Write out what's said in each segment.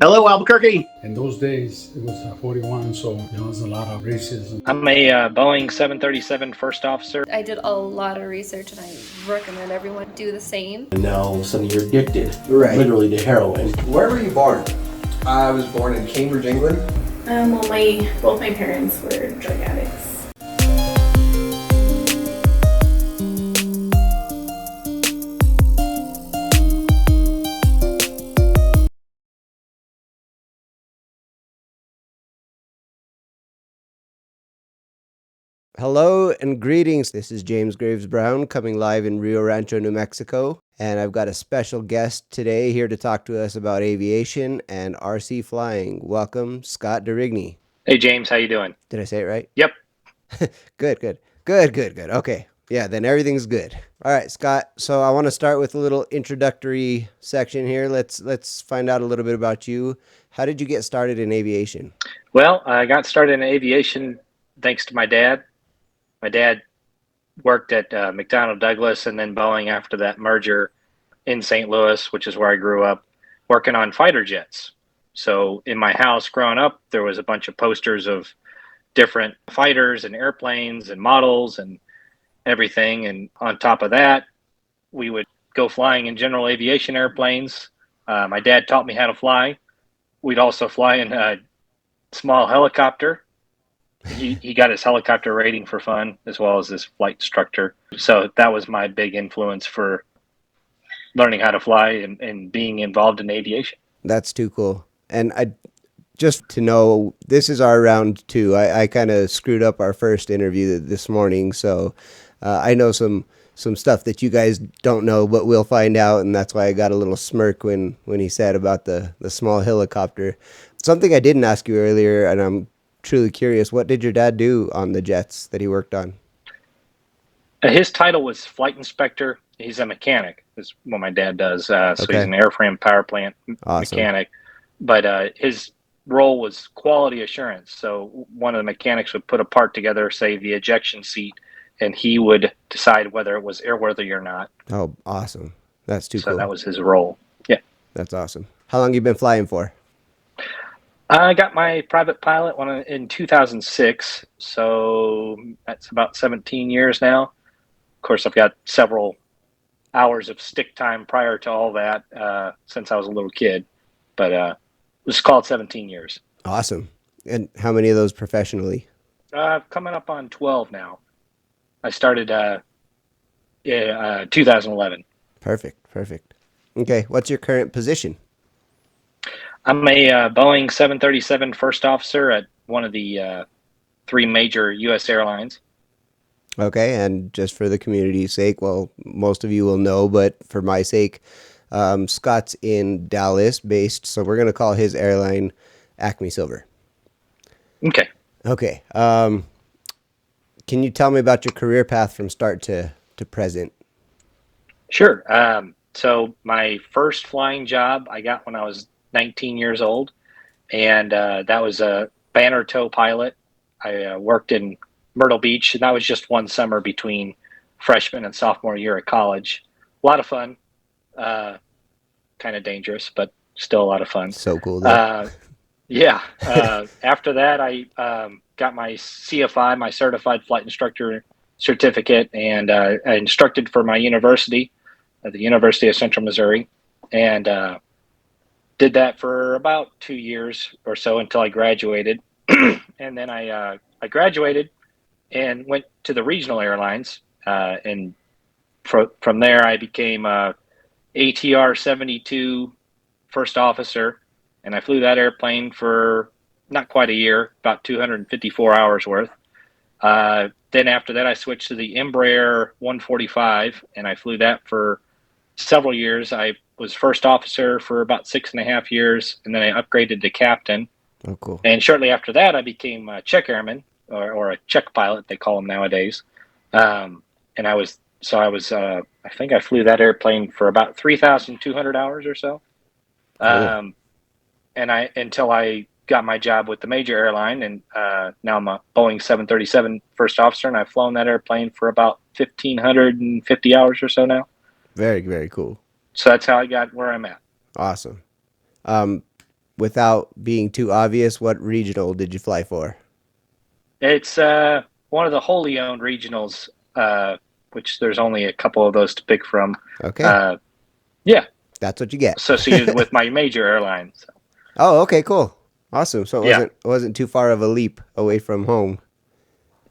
Hello, Albuquerque. In those days, it was 41, so there was a lot of racism. I'm a Boeing 737 first officer. I did a lot of research and I recommend everyone do the same. And now suddenly you're addicted, Right. literally to heroin. Where were you born? I was born in Cambridge, England. Both my parents were drug addicts. Hello and greetings. This is James Graves Brown coming live in Rio Rancho, New Mexico. And I've got a special guest today here to talk to us about aviation and RC flying. Welcome, Scott Derigne. Hey, James, how you doing? Did I say it right? Yep. Good. Okay. Yeah, then everything's good. All right, Scott. So I want to start with a little introductory section here. Let's find out a little bit about you. How did you get started in aviation? Well, I got started in aviation thanks to my dad. My dad worked at McDonnell Douglas and then Boeing after that merger in St. Louis, which is where I grew up, working on fighter jets. So in my house growing up, there was a bunch of posters of different fighters and airplanes and models and everything. And on top of that, we would go flying in general aviation airplanes. My dad taught me how to fly. We'd also fly in a small helicopter. He got his helicopter rating for fun as well as his flight instructor. So that was my big influence for learning how to fly and being involved in aviation. That's too cool. And I just to know, this is our round two. I kind of screwed up our first interview this morning, so I know some stuff that you guys don't know, but we'll find out, and that's why I got a little smirk when he said about the small helicopter. Something I didn't ask you earlier, and I'm truly curious, what did your dad do on the jets that he worked on? His title was flight inspector. He's a mechanic, is what my dad does. So Okay. he's an airframe power plant Awesome. mechanic. But his role was quality assurance. So one of the mechanics would put a part together, say the ejection seat, and he would decide whether it was airworthy or not. Oh, awesome. That's too So cool. that was his role. Yeah. That's awesome. How long you been flying for? I got my private pilot one in 2006, so that's about 17 years now. Of course, I've got several hours of stick time prior to all that since I was a little kid, but it was called 17 years. Awesome. And how many of those professionally? Coming up on 12 now. I started 2011. Perfect. Okay, what's your current position? I'm a Boeing 737 first officer at one of the three major U.S. airlines. Okay, and just for the community's sake, well, most of you will know, but for my sake, Scott's in Dallas based, so we're going to call his airline Acme Silver. Okay. Okay, can you tell me about your career path from start to present? Sure. So my first flying job I got when I was 19 years old, and that was a banner tow pilot. I worked in Myrtle Beach, and that was just one summer between freshman and sophomore year at college. A lot of fun, kind of dangerous, but still a lot of fun. So cool, though. Yeah. After that, I got my CFI, my Certified Flight Instructor certificate, and I instructed for my university at the University of Central Missouri, and did that for about 2 years or so until I graduated. And then I graduated and went to the regional airlines. And from there, I became ATR 72 first officer. And I flew that airplane for not quite a year, about 254 hours worth. Then after that, I switched to the Embraer 145, and I flew that for several years. I was first officer for about 6.5 years, and then I upgraded to captain. Oh, cool. And shortly after that, I became a check airman, or a check pilot, they call them nowadays. And I think I flew that airplane for about 3,200 hours or so. Cool. Until I got my job with the major airline, and now I'm a Boeing 737 first officer, and I've flown that airplane for about 1,550 hours or so now. Very, very cool. So that's how I got where I'm at. Awesome. without being too obvious, what regional did you fly for? It's one of the wholly owned regionals, which there's only a couple of those to pick from. Okay. Yeah, That's what you get. associated with my major airline. So. Oh, okay, cool. Awesome. So Yeah. it wasn't too far of a leap away from home.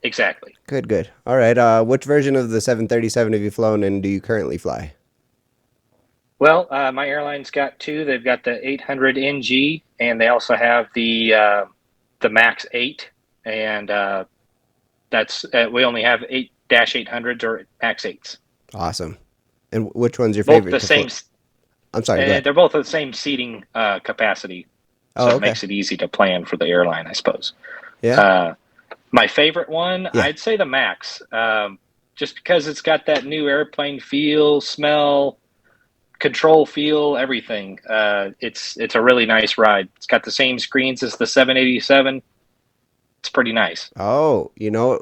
Exactly. Good. All right. Which version of the 737 have you flown and do you currently fly? Well, my airline's got two. They've got the 800 NG, and they also have the Max 8, and that's we only have 8-800s or Max 8s. Awesome. And which one's your Both favorite? the same. I'm sorry. Go ahead. They're both the same seating capacity, so Oh, it okay. makes it easy to plan for the airline, I suppose. Yeah. My favorite one, Yeah. I'd say the Max, just because it's got that new airplane feel, smell, control feel, everything. It's a really nice ride. It's got the same screens as the 787. It's pretty nice. Oh,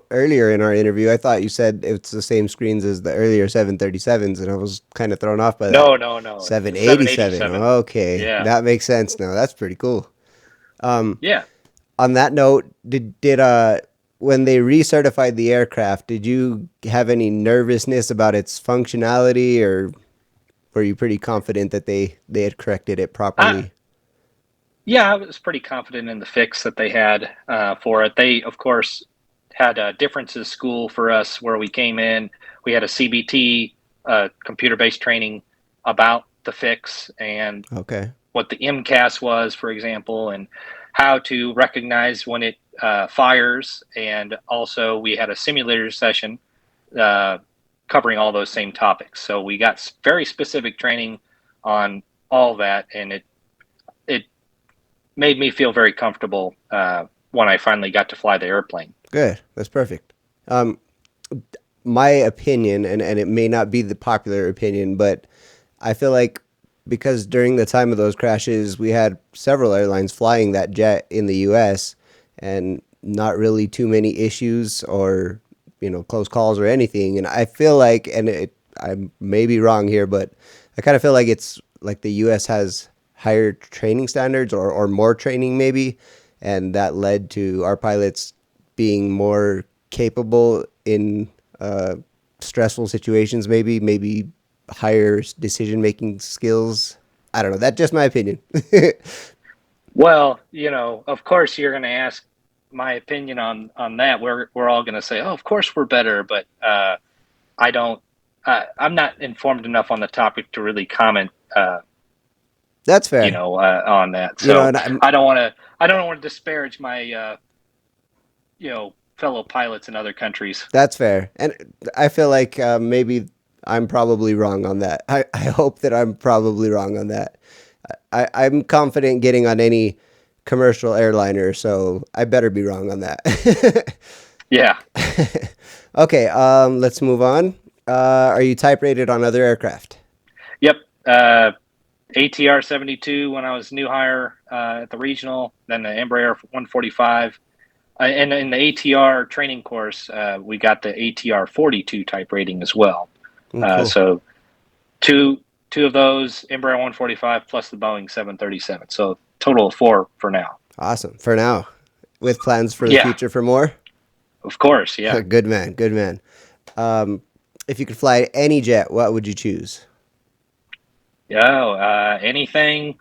earlier in our interview, I thought you said it's the same screens as the earlier 737s, and I was kind of thrown off by that. No. 787. Okay, Yeah. that makes sense now. That's pretty cool. Yeah. On that note, did when they recertified the aircraft, did you have any nervousness about its functionality, or were you pretty confident that they had corrected it properly? Yeah, I was pretty confident in the fix that they had for it. They, of course, had a differences school for us where we came in. We had a CBT, computer-based training about the fix and Okay. what the MCAS was, for example, and how to recognize when it fires. And also we had a simulator session covering all those same topics. So we got very specific training on all that, and it made me feel very comfortable when I finally got to fly the airplane. Good. That's perfect. My opinion, and it may not be the popular opinion, but I feel like because during the time of those crashes, we had several airlines flying that jet in the U.S. and not really too many issues or, close calls or anything. And I feel like, I may be wrong here, but I kind of feel like it's like the U.S. has higher training standards or more training maybe, and that led to our pilots being more capable in stressful situations, maybe higher decision-making skills. I don't know. That's just my opinion. Well, of course you're going to ask my opinion on that. We're all going to say, oh, of course we're better, but I don't. I'm not informed enough on the topic to really comment. That's fair. On that. So and I don't want to disparage my fellow pilots in other countries. That's fair. And I feel like maybe I'm probably wrong on that. I hope that I'm probably wrong on that. I'm confident getting on any commercial airliner, so I better be wrong on that. Yeah. Okay, let's move on. Are you type rated on other aircraft? Yep. ATR 72 when I was new hire at the regional, then the Embraer 145. And in the ATR training course, we got the ATR 42 type rating as well. Cool. So two of those, Embraer 145 plus the Boeing 737. So total of 4 for now. Awesome. For now. With plans for the future for more? Of course, yeah. Good man. If you could fly any jet, what would you choose? Anything.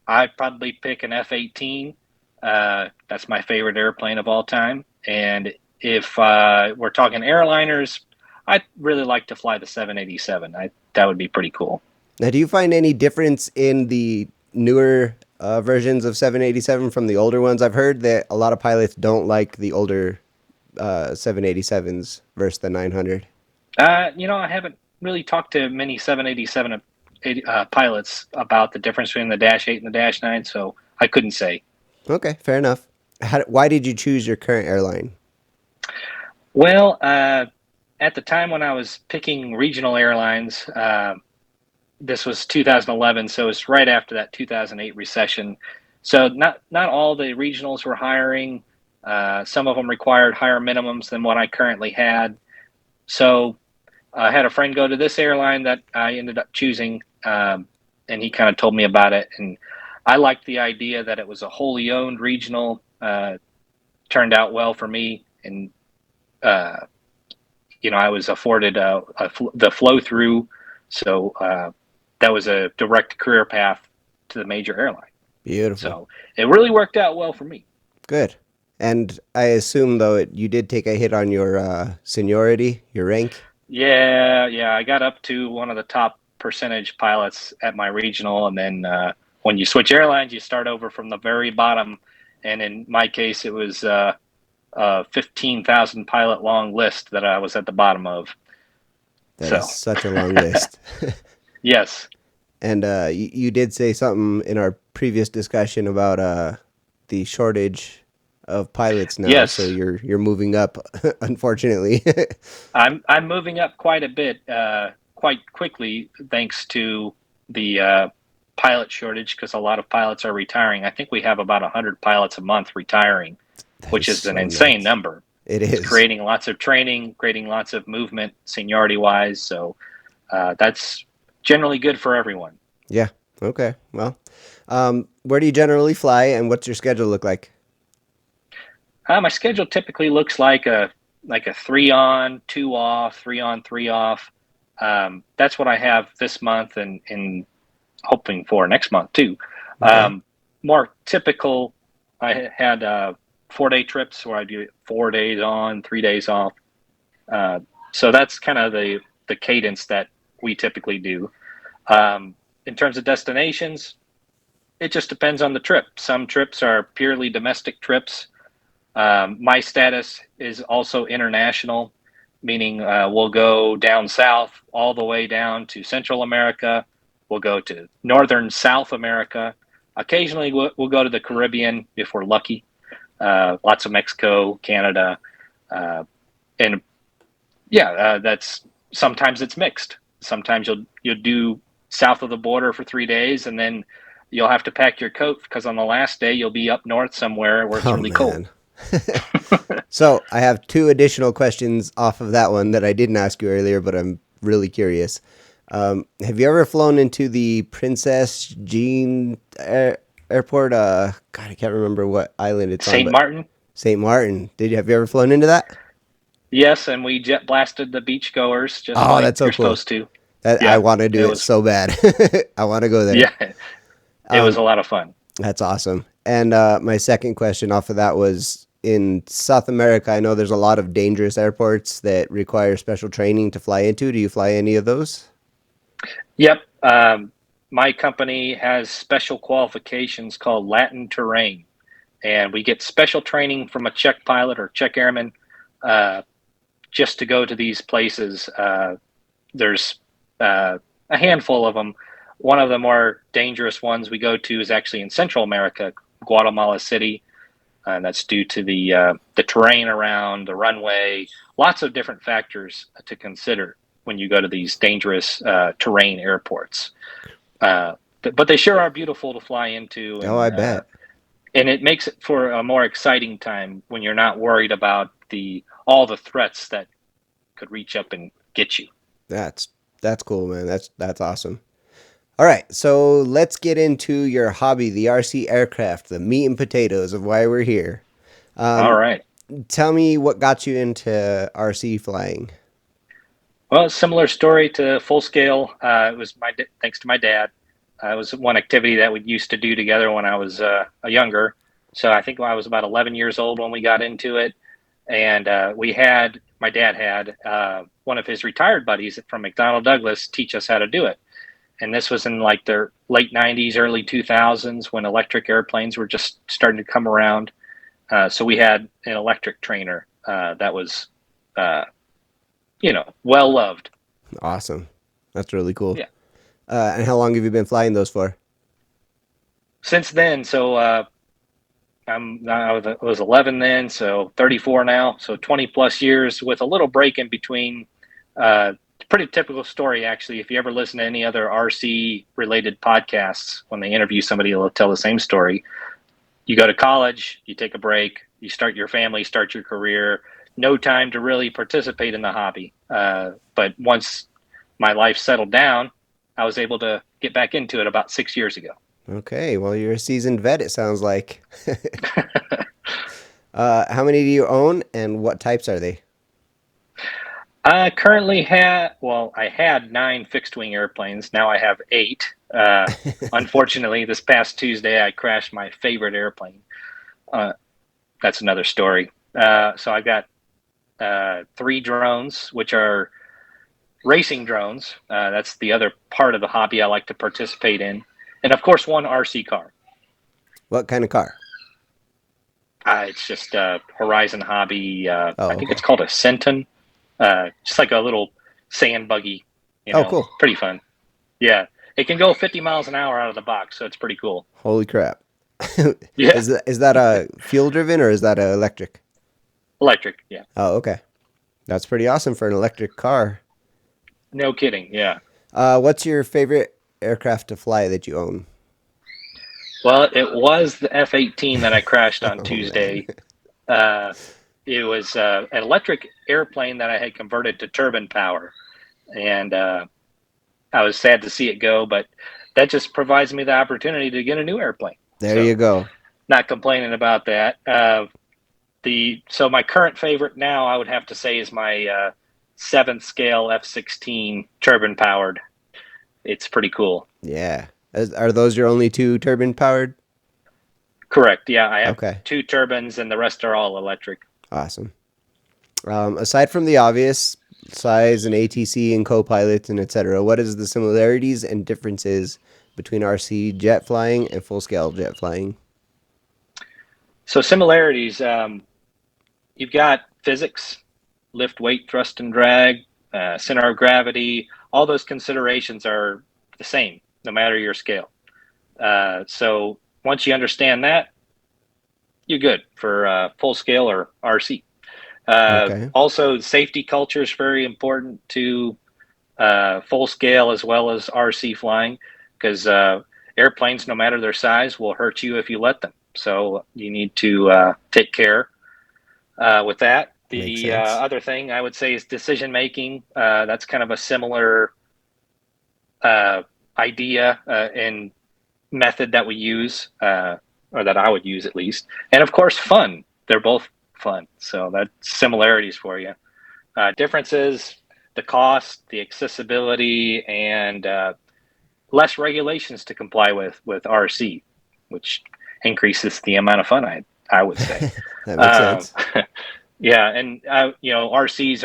I'd probably pick an F-18. That's my favorite airplane of all time. And if we're talking airliners, I'd really like to fly the 787. That would be pretty cool. Now, do you find any difference in the newer versions of 787 from the older ones? I've heard that a lot of pilots don't like the older 787s versus the 900. I haven't really talked to many 787 pilots about the difference between the Dash 8 and the Dash 9, so I couldn't say. Okay, fair enough. Why did you choose your current airline? Well, at the time when I was picking regional airlines, this was 2011, so it's right after that 2008 recession. So not all the regionals were hiring. Some of them required higher minimums than what I currently had. So I had a friend go to this airline that I ended up choosing, and he kind of told me about it. And I liked the idea that it was a wholly owned regional. Turned out well for me, and I was afforded the flow through, so that was a direct career path to the major airline. Beautiful. So it really worked out well for me. Good. And I assume, though, you did take a hit on your seniority, your rank? Yeah, I got up to one of the top percentage pilots at my regional, and then when you switch airlines, you start over from the very bottom. And in my case, it was a 15,000 pilot long list that I was at the bottom of. That is such a long list. Yes. And you did say something in our previous discussion about the shortage of pilots now. Yes. So you're moving up, unfortunately. I'm moving up quite a bit, quite quickly, thanks to the pilot shortage, because a lot of pilots are retiring. I think we have about 100 pilots a month retiring, which is an insane number. It is. It's creating lots of training, creating lots of movement, seniority-wise. So that's generally good for everyone. Yeah. Okay. Well, where do you generally fly, and what's your schedule look like? My schedule typically looks like a 3 on, 2 off, 3 on, 3 off. That's what I have this month, and hoping for next month too. Okay. More typical, I had 4-day trips where I do 4 days on, 3 days off. So that's kind of the cadence that we typically do. In terms of destinations, it just depends on the trip. Some trips are purely domestic trips. My status is also international, meaning we'll go down south all the way down to Central America. We'll go to northern South America. Occasionally, we'll go to the Caribbean if we're lucky. Lots of Mexico, Canada, and that's sometimes it's mixed. Sometimes you'll do south of the border for 3 days, and then you'll have to pack your coat because on the last day you'll be up north somewhere where it's really cold. So I have 2 additional questions off of that one that I didn't ask you earlier, but I'm really curious. Have you ever flown into the Princess Jean Airport? God, I can't remember what island it's on. St. Martin? St. Martin. Have you ever flown into that? Yes, and we jet blasted the beachgoers just that's so you're cool. supposed to. I want to do it so bad. I want to go there. Yeah, it was a lot of fun. That's awesome. And my second question off of that was, in South America, I know there's a lot of dangerous airports that require special training to fly into. Do you fly any of those? Yep. My company has special qualifications called Latin terrain, and we get special training from a Czech pilot or Czech airman just to go to these places. There's a handful of them. One of the more dangerous ones we go to is actually in Central America, Guatemala City, and that's due to the terrain around, the runway, lots of different factors to consider when you go to these dangerous terrain airports. But they sure are beautiful to fly into. And, I bet. And it makes it for a more exciting time when you're not worried about all the threats that could reach up and get you. That's cool, man. That's awesome. All right, so let's get into your hobby, the RC aircraft, the meat and potatoes of why we're here. All right. Tell me what got you into RC flying. Well, similar story to full scale. It was thanks to my dad. It was one activity that we used to do together when I was younger. So I think I was about 11 years old when we got into it. And my dad had one of his retired buddies from McDonnell Douglas teach us how to do it. And this was in like the late 90s, early 2000s when electric airplanes were just starting to come around. So we had an electric trainer that was, well loved. Awesome. That's really cool. Yeah. And how long have you been flying those for? Since then, so I was 11 then, so 34 now, so 20 plus years with a little break in between. Pretty typical story, actually. If you ever listen to any other RC related podcasts, when they interview somebody, they'll tell the same story. You go to college, you take a break, you start your family, start your career, no time to really participate in the hobby. But once my life settled down, I was able to get back into it about 6 years ago. Okay, well, you're a seasoned vet, it sounds like. How many do you own, and what types are they? I currently I had 9 fixed wing airplanes. Now I have 8. Unfortunately, this past Tuesday, I crashed my favorite airplane. Uh, that's another story. So I've got 3 drones, which are racing drones. That's the other part of the hobby I like to participate in. And of course, 1 RC car. What kind of car? It's just a Horizon hobby. Oh, I think okay. it's called a Centon. Just like a little sand buggy. Oh, cool. Pretty fun. Yeah. It can go 50 miles an hour out of the box, so it's pretty cool. Holy crap. Yeah. Is that a fuel driven or is that a electric? Electric, yeah. Oh, okay. That's pretty awesome for an electric car. No kidding, yeah. What's your favorite aircraft to fly that you own? Well, it was the F-18 that I crashed on Oh, Tuesday. It was an electric airplane that I had converted to turbine power. And I was sad to see it go, but that just provides me the opportunity to get a new airplane. There you go. Not complaining about that. So my current favorite now, I would have to say, is my 7th scale F-16 turbine powered. It's pretty cool. Yeah. Are those your only 2 turbine powered? Correct. Yeah, I have Okay. 2 turbines, and the rest are all electric. Awesome. Aside from the obvious size and ATC and co-pilot and etc., what is the similarities and differences between RC jet flying and full-scale jet flying? So similarities, you've got physics, lift, weight, thrust, and drag, center of gravity. All those considerations are the same, no matter your scale. So once you understand that, you're good for full scale or RC. Okay. Also, safety culture is very important to full scale as well as RC flying, because airplanes, no matter their size, will hurt you if you let them. So you need to take care with that. Makes The sense. other thing I would say is decision making. That's kind of a similar idea and method that we use, or that I would use at least. And of course, fun. They're both fun. So that's similarities for you. Differences: the cost, the accessibility, and less regulations to comply with RC, which increases the amount of fun I would say. That makes sense. Yeah, and RCs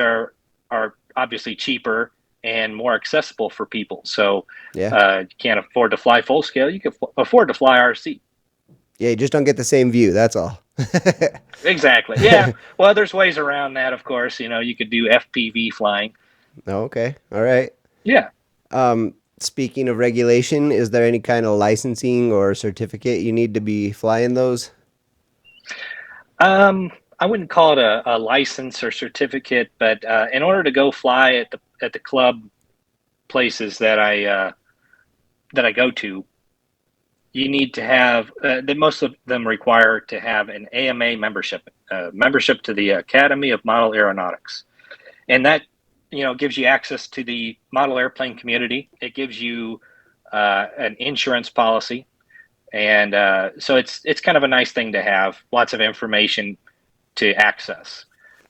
are obviously cheaper and more accessible for people. So Yeah. you can't afford to fly full scale, you can afford to fly RC. Yeah, you just don't get the same view, that's all. Exactly. Yeah. Well, there's ways around that, of course. You could do FPV flying. Okay. All right. Yeah. Speaking of regulation, is there any kind of licensing or certificate you need to be flying those? I wouldn't call it a license or certificate, but in order to go fly at the club places that I go to, you need to have most of them require to have an AMA membership, membership to the Academy of Model Aeronautics, and that gives you access to the model airplane community. It gives you an insurance policy, and so it's kind of a nice thing to have. Lots of information to access.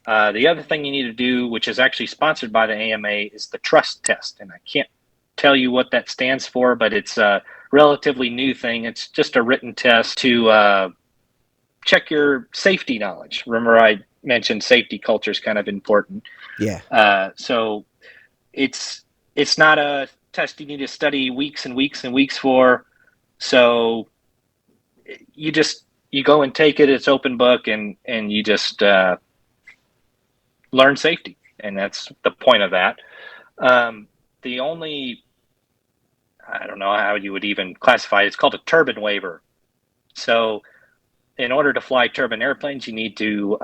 The other thing you need to do, which is actually sponsored by the AMA, is the trust test, and I can't tell you what that stands for, but it's a relatively new thing. It's just a written test to check your safety knowledge. Remember, I mentioned safety culture is kind of important. Yeah. So it's not a test you need to study weeks and weeks and weeks for. So you go and take it. It's open book, and you just learn safety, and that's the point of that. The only, I don't know how you would even classify it. It's called a turbine waiver. So in order to fly turbine airplanes, you need to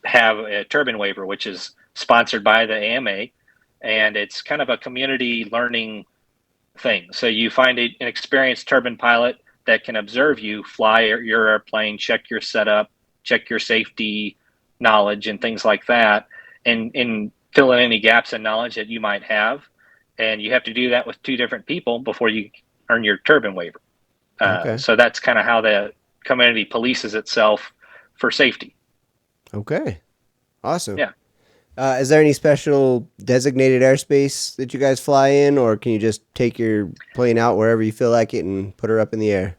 have a turbine waiver, which is sponsored by the AMA, and it's kind of a community learning thing. So you find an experienced turbine pilot that can observe you fly your airplane, check your setup, check your safety knowledge and things like that, and fill in any gaps in knowledge that you might have. And you have to do that with 2 different people before you earn your turbine waiver. Okay. So that's kind of how the community polices itself for safety. Okay. Awesome. Yeah. Is there any special designated airspace that you guys fly in, or can you just take your plane out wherever you feel like it and put her up in the air?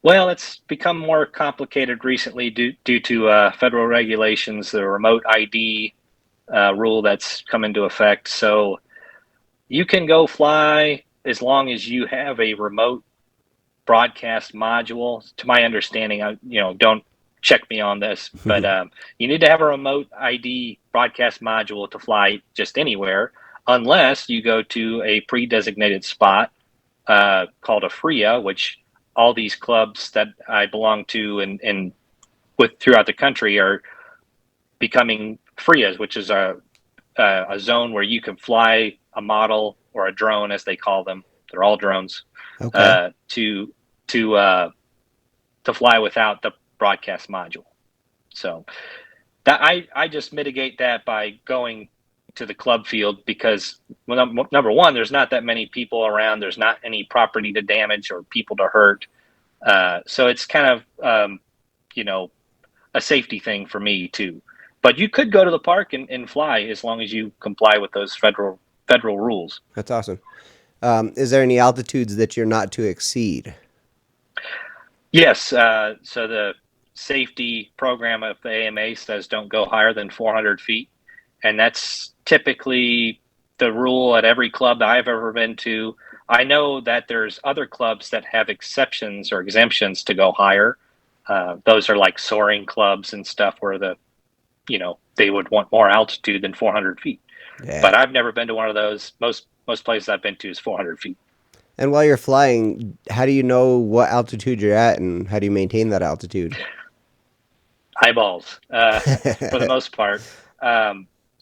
Well, it's become more complicated recently due to federal regulations, the remote ID rule that's come into effect. So you can go fly as long as you have a remote broadcast module. To my understanding, don't check me on this, but you need to have a remote ID broadcast module to fly just anywhere, unless you go to a pre-designated spot called a FRIA, which all these clubs that I belong to and with throughout the country are becoming FRIAs, which is a zone where you can fly a model or a drone, as they call them. They're all drones. Okay. To fly without the broadcast module. So that I just mitigate that by going to the club field, because number one, there's not that many people around. There's not any property to damage or people to hurt. So it's kind of a safety thing for me too. But you could go to the park and fly as long as you comply with those federal rules. That's awesome. Is there any altitudes that you're not to exceed? Yes. So the safety program of the AMA says don't go higher than 400 feet. And that's typically the rule at every club that I've ever been to. I know that there's other clubs that have exceptions or exemptions to go higher. Those are like soaring clubs and stuff where they would want more altitude than 400 feet. Yeah. But I've never been to one of those. Most places I've been to is 400 feet. And while you're flying, how do you know what altitude you're at, and how do you maintain that altitude? Eyeballs, for the most part.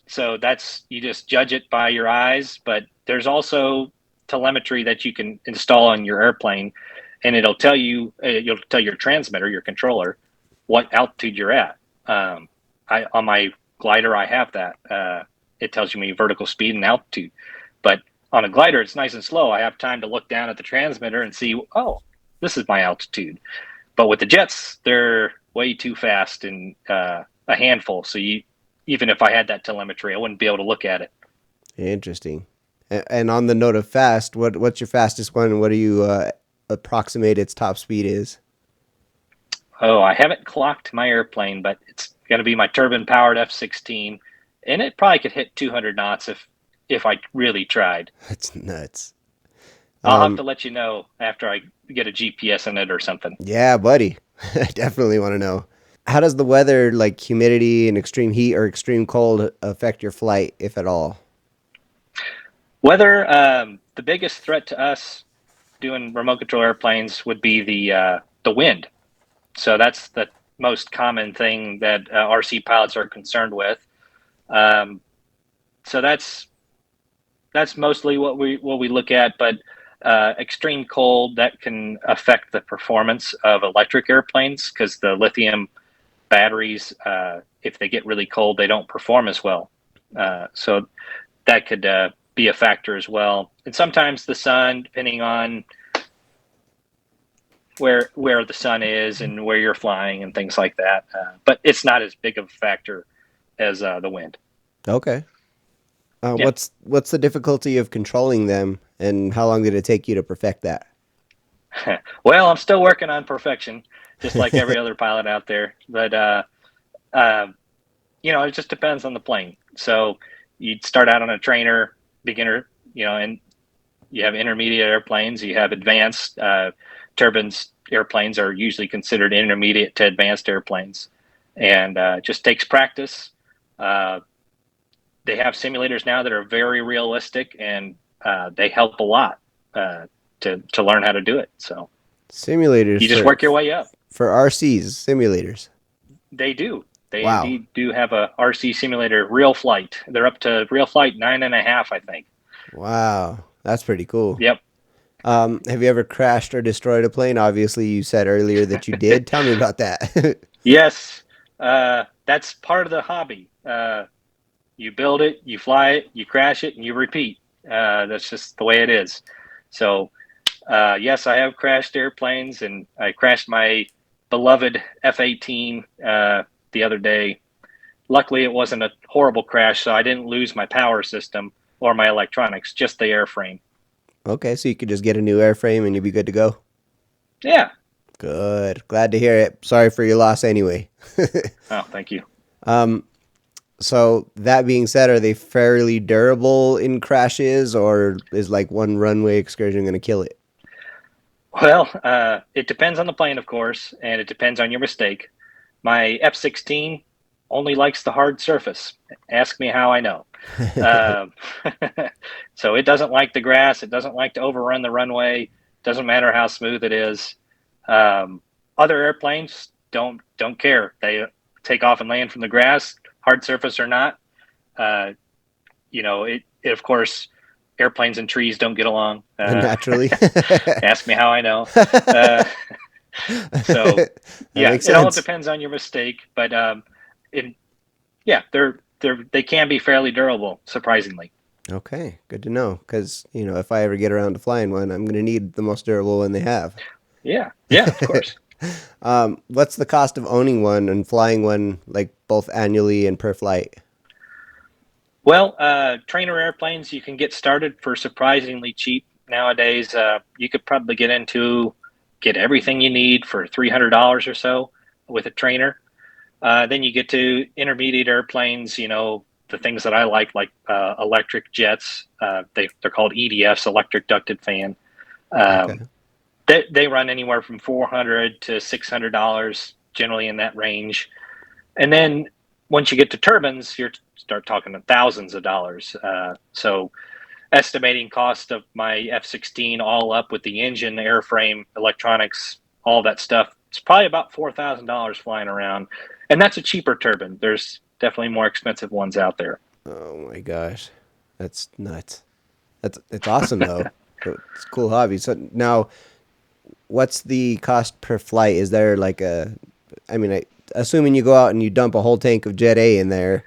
So you just judge it by your eyes, but there's also telemetry that you can install on your airplane, and you'll tell your transmitter, your controller, what altitude you're at. On my glider, I have that. It tells me vertical speed and altitude. But on a glider, it's nice and slow. I have time to look down at the transmitter and see, oh, this is my altitude. But with the jets, they're way too fast and a handful. So even if I had that telemetry, I wouldn't be able to look at it. Interesting. And on the note of fast, what's your fastest one, and what do you approximate its top speed is? Oh, I haven't clocked my airplane, but it's going to be my turbine-powered F-16, and it probably could hit 200 knots if I really tried. That's nuts. I'll have to let you know after I get a GPS in it or something. Yeah, buddy. I definitely want to know. How does the weather, like humidity and extreme heat or extreme cold, affect your flight, if at all? Weather, the biggest threat to us doing remote control airplanes would be the wind. So that's the most common thing that RC pilots are concerned with. So that's mostly what we look at, but extreme cold, that can affect the performance of electric airplanes, because the lithium batteries, if they get really cold, they don't perform as well. So that could be a factor as well. And sometimes the sun, depending on where the sun is and where you're flying and things like that. But it's not as big of a factor as the wind. Okay. Yeah. What's the difficulty of controlling them, and how long did it take you to perfect that? Well, I'm still working on perfection, just like every other pilot out there. But it just depends on the plane. So you'd start out on a trainer, beginner, and you have intermediate airplanes, you have advanced turbines. Airplanes are usually considered intermediate to advanced airplanes, and it just takes practice. They have simulators now that are very realistic, and they help a lot to learn how to do it. So Simulators. you just work your way up. For RCs, simulators. They do. They Wow. indeed do have a RC simulator, real flight. They're up to real flight 9.5, I think. Wow, that's pretty cool. Yep. Have you ever crashed or destroyed a plane? Obviously, you said earlier that you did. Tell me about that. Yes. That's part of the hobby. You build it, you fly it, you crash it, and you repeat. That's just the way it is. So Yes, I have crashed airplanes, and I crashed my beloved F-18 the other day. Luckily, it wasn't a horrible crash, so I didn't lose my power system or my electronics, just the airframe. Okay, so you could just get a new airframe and you'd be good to go. Yeah. Good. Glad to hear it. Sorry for your loss anyway. Oh, thank you. So that being said, are they fairly durable in crashes, or is like one runway excursion going to kill it? Well, it depends on the plane, of course, and it depends on your mistake. My F-16 only likes the hard surface. Ask me how I know. Um, so it doesn't like the grass. It doesn't like to overrun the runway. Doesn't matter how smooth it is. Other airplanes don't care. They take off and land from the grass, hard surface or not. It of course, airplanes and trees don't get along. Naturally. Ask me how I know. So yeah, makes it all sense. depends on your mistake, but they can be fairly durable, surprisingly. Okay, good to know. Because, if I ever get around to flying one, I'm going to need the most durable one they have. Yeah, of course. What's the cost of owning one and flying one, like both annually and per flight? Well, trainer airplanes, you can get started for surprisingly cheap nowadays. You could probably get everything you need for $300 or so with a trainer. Then you get to intermediate airplanes, the things that I like electric jets. They're called EDFs, electric ducted fan. Okay. They run anywhere from $400 to $600, generally in that range. And then once you get to turbines, you start talking to thousands of dollars. So estimating cost of my F-16 all up with the engine, the airframe, electronics, all that stuff, it's probably about $4,000 flying around. And that's a cheaper turbine. There's definitely more expensive ones out there. Oh my gosh, that's nuts. It's awesome though. It's a cool hobby. So now, what's the cost per flight? Is there like assuming you go out and you dump a whole tank of Jet A in there,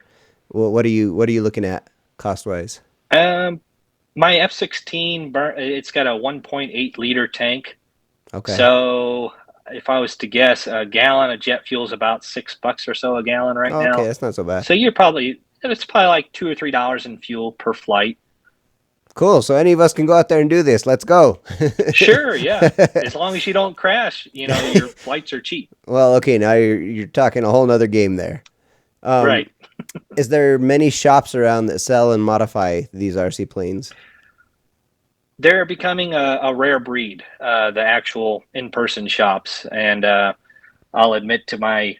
what are you looking at cost wise? My F-16 it's got a 1.8 liter tank. Okay. So if I was to guess, a gallon of jet fuel is about $6 or so a gallon right now. Okay, that's not so bad. So it's probably like $2 or $3 in fuel per flight. Cool. So any of us can go out there and do this. Let's go. Sure, yeah. As long as you don't crash, your flights are cheap. Well, okay, now you're talking a whole nother game there. Right. Is there many shops around that sell and modify these RC planes? They're becoming a rare breed, the actual in-person shops. And I'll admit to my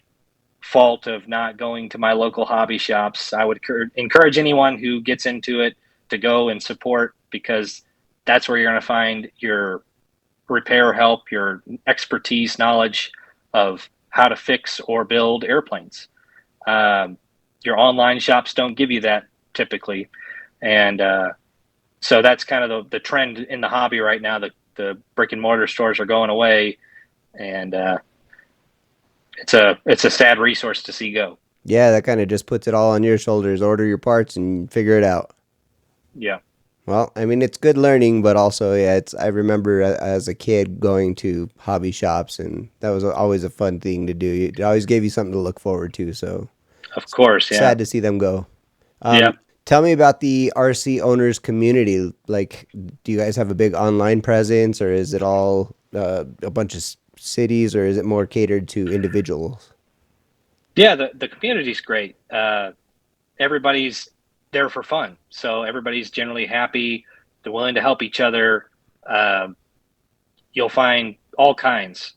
fault of not going to my local hobby shops. I would encourage anyone who gets into it to go and support, because that's where you're going to find your repair help, your expertise, knowledge of how to fix or build airplanes. Your online shops don't give you that typically. And so that's kind of the trend in the hobby right now. The brick and mortar stores are going away, and it's a sad resource to see go. Yeah, that kind of just puts it all on your shoulders. Order your parts and figure it out. Yeah. Well, I mean, it's good learning, but also, yeah, I remember as a kid going to hobby shops, and that was always a fun thing to do. It always gave you something to look forward to. So, of course, yeah. Sad to see them go. Yeah. Tell me about the RC owners community. Like, do you guys have a big online presence, or is it all a bunch of cities, or is it more catered to individuals? Yeah, the community's great. Everybody's there for fun, so everybody's generally happy. They're willing to help each other. You'll find all kinds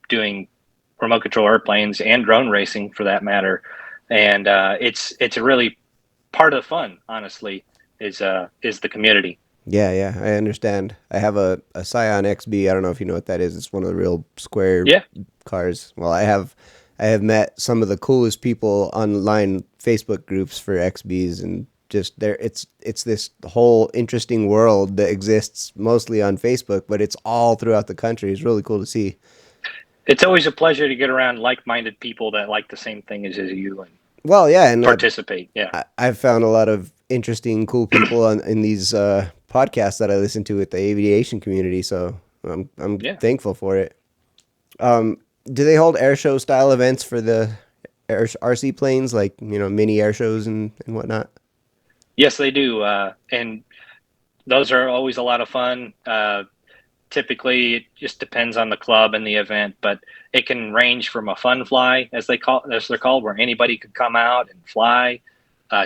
doing remote control airplanes and drone racing, for that matter. And it's a really part of the fun, honestly, is the community. Yeah, I understand. I have a Scion XB. I don't know if you know what that is. It's one of the real square cars. Well, I have met some of the coolest people online Facebook groups for XBs, and just there it's this whole interesting world that exists mostly on Facebook, but it's all throughout the country. It's really cool to see. It's always a pleasure to get around like-minded people that like the same thing as you and well, yeah, and participate. Yeah, I've found a lot of interesting, cool people in these podcasts that I listen to with the aviation community. So I'm Yeah. thankful for it. Do they hold air show style events for the RC planes, like, mini air shows and whatnot? Yes, they do. And those are always a lot of fun. Typically, it just depends on the club and the event, but it can range from a fun fly, as they're called, where anybody could come out and fly.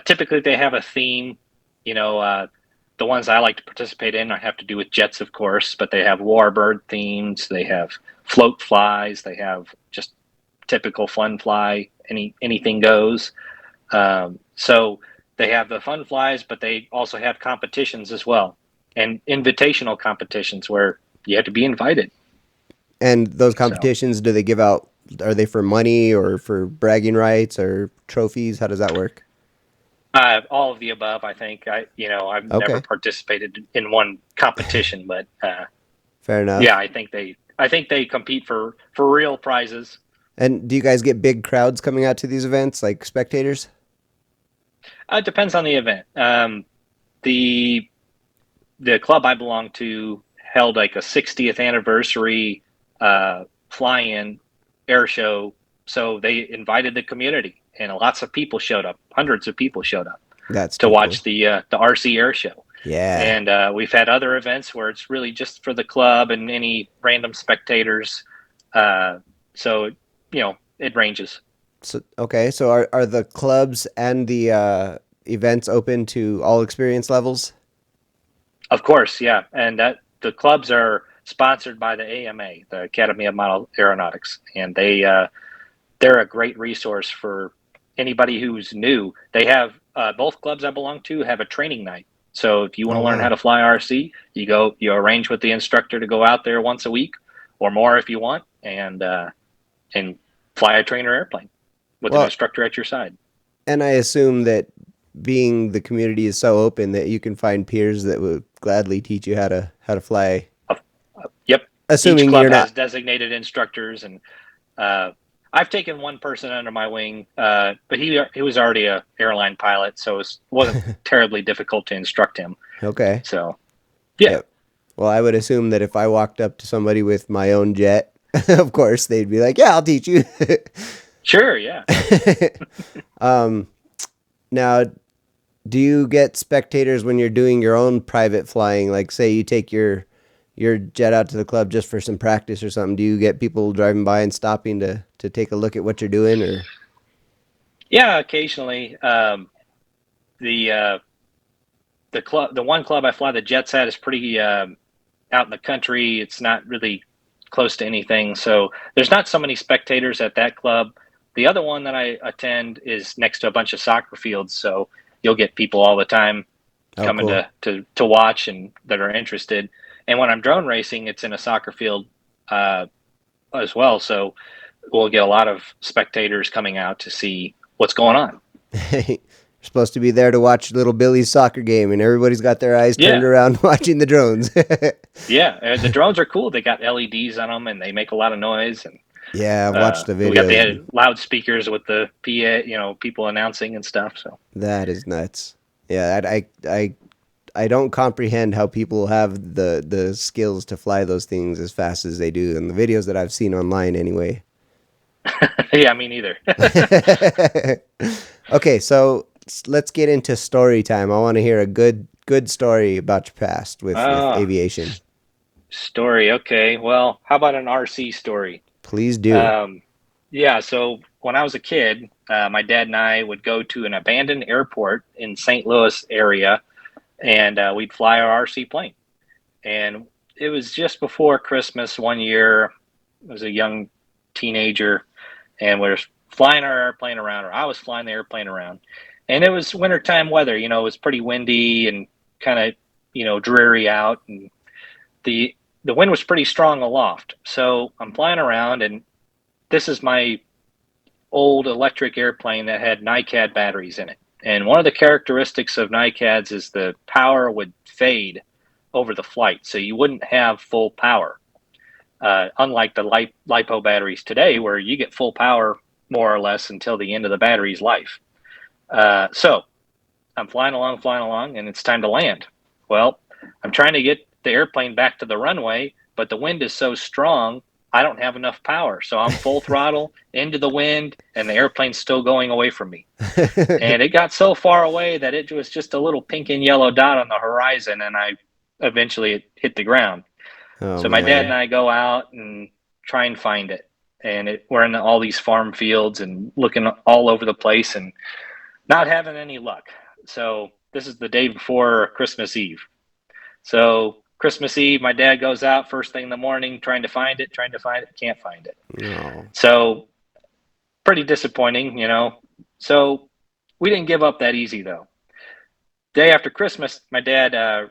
Typically, they have a theme. The ones I like to participate in, I have to do with jets, of course, but they have warbird themes. They have float flies. They have just typical fun fly. Anything goes. So they have the fun flies, but they also have competitions as well, and invitational competitions where you have to be invited. And those competitions, do they give out, are they for money or for bragging rights or trophies? How does that work? All of the above, I think. I've Okay. never participated in one competition, but Fair enough. yeah, I think they compete for real prizes. And do you guys get big crowds coming out to these events, like spectators? It depends on the event. The club I belong to held like a 60th anniversary fly-in air show, so they invited the community, and lots of people showed up. Hundreds of people showed up That's to too watch cool. the RC air show. Yeah. And we've had other events where it's really just for the club and any random spectators. So it ranges. So, okay. So are the clubs and the events open to all experience levels? Of course, yeah. And the clubs are sponsored by the AMA, the Academy of Model Aeronautics, and they're a great resource for anybody who's new. They have both clubs I belong to have a training night. So if you want to learn how to fly RC, you arrange with the instructor to go out there once a week or more if you want, and fly a trainer airplane with an instructor at your side. And I assume that being the community is so open that you can find peers that would gladly teach you how to fly. Yep. Assuming each club you're has not designated instructors, and I've taken one person under my wing, but he was already a airline pilot, so it wasn't terribly difficult to instruct him. okay. So, yeah. Yep. Well, I would assume that if I walked up to somebody with my own jet, of course they'd be like, "Yeah, I'll teach you." Sure, yeah. Now, do you get spectators when you're doing your own private flying? Like, say you take your jet out to the club just for some practice or something. Do you get people driving by and stopping to take a look at what you're doing, or? Yeah, occasionally. The one club I fly the jets at is pretty out in the country. It's not really close to anything, so there's not so many spectators at that club. The other one that I attend is next to a bunch of soccer fields, so you'll get people all the time coming cool. to watch and that are interested. And when I'm drone racing, it's in a soccer field as well, so we'll get a lot of spectators coming out to see what's going on. You're supposed to be there to watch little Billy's soccer game, and everybody's got their eyes turned around watching the drones. Yeah, the drones are cool. They got LEDs on them, and they make a lot of noise. And yeah, I've watched the videos. We got the loudspeakers with the PA, people announcing and stuff. So that is nuts. Yeah, I don't comprehend how people have the skills to fly those things as fast as they do in the videos that I've seen online anyway. Yeah, me neither. Okay, so let's get into story time. I want to hear a good story about your past with aviation. Story, okay. Well, how about an RC story? Please do. Yeah, so when I was a kid, my dad and I would go to an abandoned airport in St. Louis area, and we'd fly our RC plane. And it was just before Christmas one year. I was a young teenager, and we were flying our airplane around, or I was flying the airplane around. And it was wintertime weather, it was pretty windy and kind of, dreary out. And the wind was pretty strong aloft. So I'm flying around, and this is my old electric airplane that had NiCad batteries in it. And one of the characteristics of NiCads is the power would fade over the flight, so you wouldn't have full power. Unlike the LiPo batteries today, where you get full power more or less until the end of the battery's life. So I'm flying along, and it's time to land. Well, I'm trying to get the airplane back to the runway, but the wind is so strong, I don't have enough power. So I'm full throttle into the wind, and the airplane's still going away from me. And it got so far away that it was just a little pink and yellow dot on the horizon, and eventually it hit the ground. Oh, so my man. dad and I go out and try and find it. And we're in all these farm fields and looking all over the place and not having any luck. So this is the day before Christmas Eve. So Christmas Eve, my dad goes out first thing in the morning trying to find it, can't find it. No. So pretty disappointing, you know. So we didn't give up that easy, though. Day after Christmas, my dad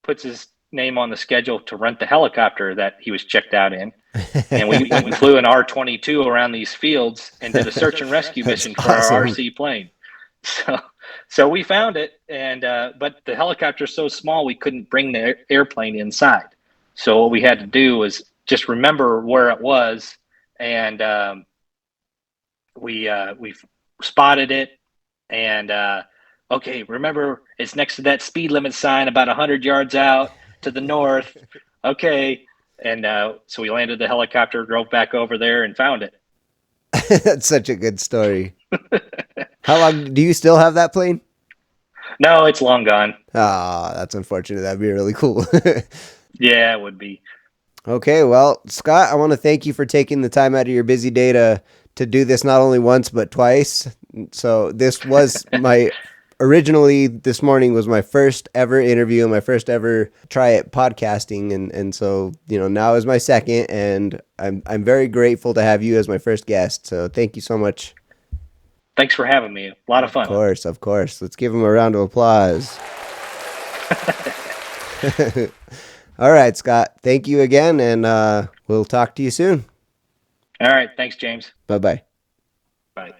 puts his name on the schedule to rent the helicopter that he was checked out in. And we went and flew an R-22 around these fields and did a search and rescue mission for our RC plane. So we found it, and but the helicopter's so small we couldn't bring the airplane inside. So what we had to do was just remember where it was, and we spotted it, and okay, remember it's next to that speed limit sign about 100 yards out to the north. Okay, and so we landed the helicopter, drove back over there, and found it. That's such a good story. How long do you still have that plane? No, it's long gone. Ah, that's unfortunate. That'd be really cool. Yeah, it would be. Okay, well, Scott, I want to thank you for taking the time out of your busy day to do this not only once but twice. So this was originally this morning was my first ever interview and my first ever try at podcasting, and so now is my second, and I'm very grateful to have you as my first guest. So thank you so much. Thanks for having me. A lot of fun. Of course. Let's give him a round of applause. All right, Scott. Thank you again, and we'll talk to you soon. All right. Thanks, James. Bye-bye. Bye.